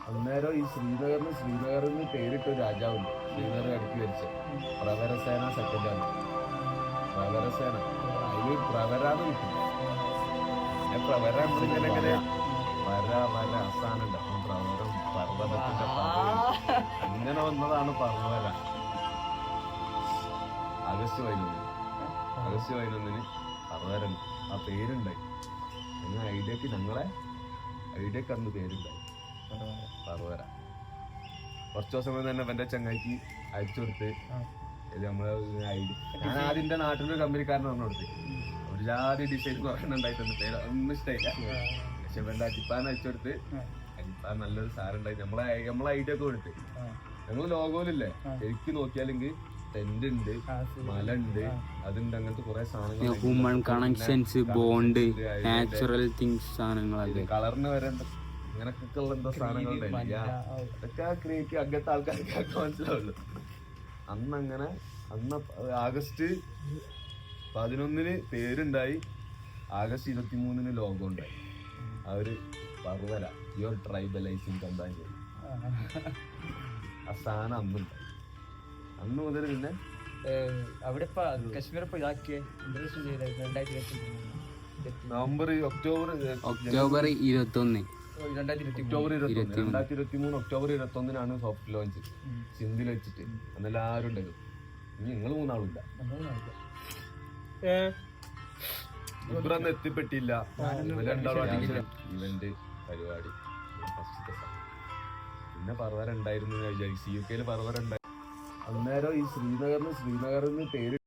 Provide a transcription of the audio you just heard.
അന്നേരം ഈ ശ്രീനഗറിന് പേരിട്ട രാജാവുണ്ട്. ശ്രീനഗർ അടുക്കി വരിച്ച പ്രവരസേന സെക്കൻഡാണ്. പ്രവരസേന അതിന് പ്രവരാന്ന് കിട്ടും. പ്രവര നമ്മളിങ്ങനെ വര അവസാനുണ്ട്. അപ്പം പ്രവരം പർവ്വതത്തിന്റെ അങ്ങനെ വന്നതാണ് പർവ്വര. ആഗസ്റ്റ് 11 പർവ്വരൻ ആ പേരുണ്ടായി. അങ്ങനെ ഐഡിയക്ക് അന്ന് പേരുണ്ടായി പർവ്വര. കുറച്ച് ദിവസം കൊണ്ട് തന്നെ എന്റെ ചങ്ങായിക്ക് അയച്ചു കൊടുത്ത് നമ്മളെ ഐഡിയ. ഞാൻ ആദ്യം എന്റെ നാട്ടിലൊരു കമ്പനിക്കാരൻ പറഞ്ഞു കൊടുത്ത് ഒരു ജാതി ഡിസൈൻ കുറച്ചുണ്ടായിട്ടുണ്ട്. പേര് ഒന്നും ഇഷ്ടമില്ല. പക്ഷെ എന്റെ അജിപ്പാൻ അയച്ചു കൊടുത്ത് അജിപ്പാൻ നല്ലൊരു സാറുണ്ടായി. നമ്മളെ ഐഡിയ ഒക്കെ കൊടുത്ത് ഞങ്ങള് ലോഗോയിലില്ലേ ശരിക്കും നോക്കിയാലെങ്കിൽ ടെന്റ് ഉണ്ട്, മല ഉണ്ട്, അതുണ്ട്, അങ്ങനത്തെ കുറെ സാധനങ്ങൾ, human connections, bond, natural things സാധനങ്ങളൊക്കെ, കളറിന് വരെ അങ്ങനൊക്കെ ഉള്ള എന്തോ സാധനങ്ങളുണ്ടായില്ല. അതൊക്കെ ക്രിയേറ്റ് അങ്ങനത്തെ ആൾക്കാർക്ക് മനസ്സിലാവുള്ളൂ. അന്ന് ആഗസ്റ്റ് 11 പേരുണ്ടായി. ആഗസ്റ്റ് 23 ലോഗോ ഉണ്ടായി. അവര് പർവ്വര യുവർ ട്രൈബലൈസിങ് കമ്പാനി ആ സാധനം അന്നുണ്ടായി. അന്ന് മുതൽ പിന്നെ അവിടെ കശ്മീർ ഒക്ടോബർ 21 2023 ഒക്ടോബർ 21 സോഫ്റ്റ് ലോഞ്ച് സിന്ധിൽ വെച്ചിട്ട്. അന്നെല്ലാരും ഉണ്ടായിരുന്നു. ഇനി നിങ്ങൾ മൂന്നാളില്ല. ഇവരൊന്നും എത്തിപ്പെട്ടില്ല. ഇവന്റ് പരിപാടി ഫസ്റ്റത്തെ സമയം. പിന്നെ പർവ്വര ഉണ്ടായിരുന്നു വിചാരിച്ചു. CUK പർവ്വര ഉണ്ടായി. അന്നേരം ഈ ശ്രീനഗറിന് പേര്